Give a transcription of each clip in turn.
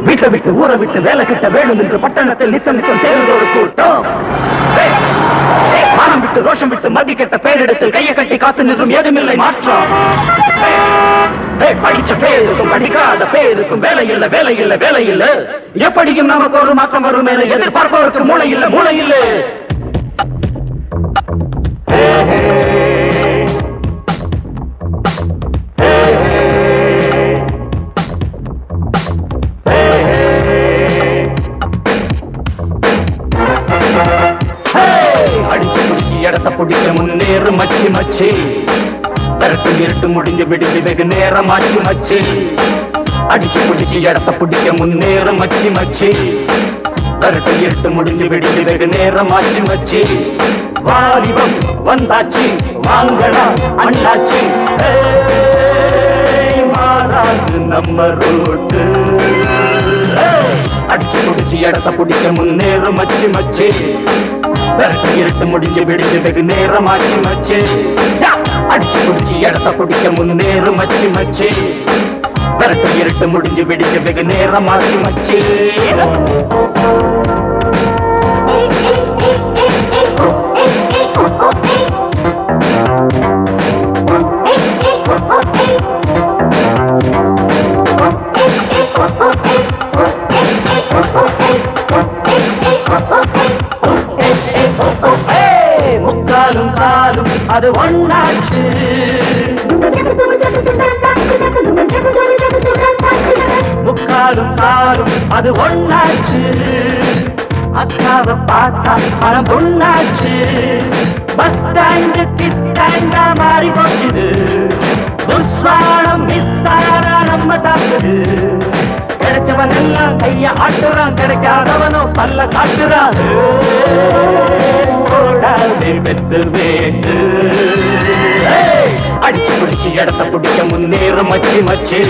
வீட்டை விட்டு ஊரை விட்டு வேலை கிட்ட வேணும் என்று பட்டணத்தில் நித்தம் நித்தம் சேர்ந்தோடு கூட்டம். மானம் விட்டு ரோஷம் விட்டு மதி கெட்ட பேரிடத்தில் கையை கட்டி காத்து நின்றும் ஏதுமில்லை மாற்றம். படிச்ச பேருக்கும் படிக்காத பேருக்கும் வேலை இல்ல வேலை இல்ல வேலை இல்ல. எப்படியும் நமக்கு ஒரு மாற்றம் வரும் என எதிர்பார்ப்பவருக்கு மூளை இல்ல மூளை இல்ல. அடிச்சு குடிச்சு இடத்த பிடிக்க முன்னேறு மச்சி மச்சி. கரட்டு இருட்டு முடிஞ்சு விடுச்சு வெகு நேரம் ஆச்சு மச்சி. அடிச்சு பிடிச்சு இடத்த பிடிக்க முன்னேறு மச்சி மச்சி. கரட்டு இருட்டு முடிஞ்சு விடுச்சு வெகு நேரம் ஆச்சு மச்சி. வாலிபம் வந்தாச்சு வாங்கடா அண்ணாச்சி. மாறாது நம்ம ரோட்டு. அடிச்சு பிடிச்சு இடத்த பிடிக்க முன்னேறு மச்சி மச்சி. கரட்டு இருட்டு முடிஞ்சு விடுச்சு வெகு நேரம் ஆச்சு மச்சி. அடிச்சு பிடிச்சு இடத்த பிடிக்க முன்னேறு மச்சி மச்சி. கரட்டு இருட்டு முடிஞ்சு விடுச்சு வெகு நேரம் ஆச்சு மச்சி. முக்காலும் காலும் அது ஒண்ணாச்சு. முக்காலும் காலும் அது ஒண்ணாச்சு. அக்காவை பார்த்தா மனம் பொண்ணாச்சு. பஸ் ஸ்டாண்டு கிஸ் ஸ்டாண்டா மாறி போச்சுது. துஸ்வானம் மிஸ்ஸாரா நம்ம தாக்குது. கிடைச்சவன் எல்லாம் கைய ஆட்டுறான், கிடைக்காதவனோ பல்ல காட்டுறான். வெத்து வேண்டு அடிச்சு பிடிச்சு இடத்த பிடிக்க முன்னேறு மச்சி மச்சி.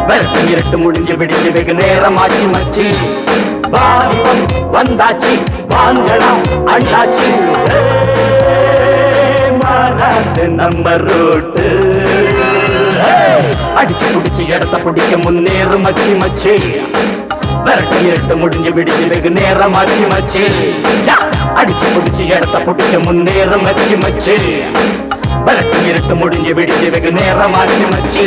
விரட்டு இருட்டு முடிஞ்சு விடிஞ்சு வெகு நேரம் ஆச்சு மச்சி. வாலிபம் வந்தாச்சு வாங்கடா அண்ணாச்சி. மாறாது நம்ம ரோட்டு. அடிச்சு பிடிச்சு இடத்த பிடிக்க முன்னேறு மச்சி மச்சி. விரட்டு இருட்டு முடிஞ்சு விடிஞ்சு வெகு நேரம் ஆச்சு மச்சி. அடிச்சு பிடிச்சு இடத்த பிடிக்க முன்னேறு மச்சி மச்சி. விரட்டு இருட்டு முடிஞ்சு விடிஞ்சு வெகு நேரம் ஆச்சு மச்சி.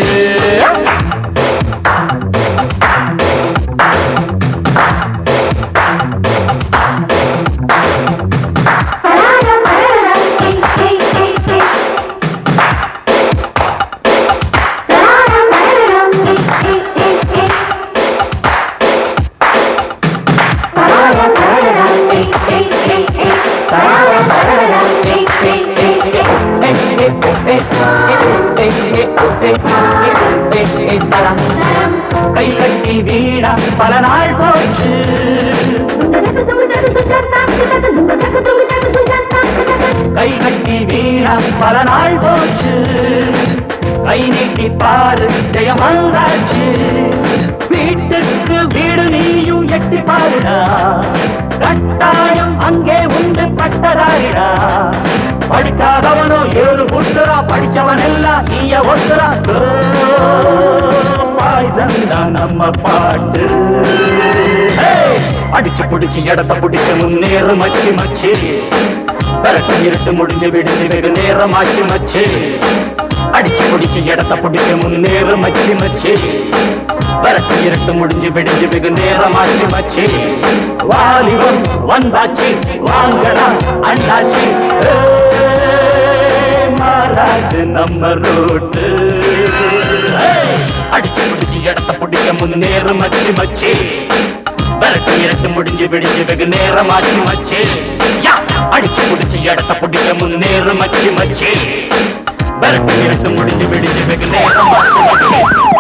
கை கட்டி வீணா பல நாள் போச்சு. கை கட்டி வீணா பல நாள் போச்சு. கை நீட்டி பாரு ஜெயம் வந்தாச்சு. வீட்டுக்கு வீடு நீயும் எட்டி பாருடா. கட்டாயம் அங்கே உண்டு பட்டதாரிடா. படிக்காதவனோ ஏழு புட்டுறா. படிச்சவன் எல்லாம் நீய ஒட்டுறா. நம்ம பாட்டு. அடிச்சு பிடிச்சு இடத்த பிடிக்க முன்னேறு மச்சி மச்சி. விரட்டு இருட்டு முடிஞ்சு விடுஞ்சு வெகு நேரம் ஆச்சு மச்சி. அடிச்சு பிடிச்சு இடத்த பிடிக்க முன்னேறு மச்சி மச்சி. விரட்டு இருட்டு முடிஞ்சு விடுஞ்சு வெகு நேரம் ஆச்சு மச்சி. வாலிபம் வந்தாச்சு வாங்கடா அண்ணாச்சி. மாறாது நம்ம ரோட்டு. அடிச்சு பிடிச்சு இடத்த பிடிக்க முன்னேறு மச்சி மச்சி. விரட்டு இருட்டு முடிஞ்சு விடிஞ்சு வெகு நேரம் ஆச்சு மச்சி. அடிச்சு பிடிச்சு இடத்த பிடிக்க முன்னேறு மச்சி மச்சி. விரட்டு இருட்டு முடிஞ்சு விடிஞ்சு வெகு நேரம் ஆச்சு மச்சி.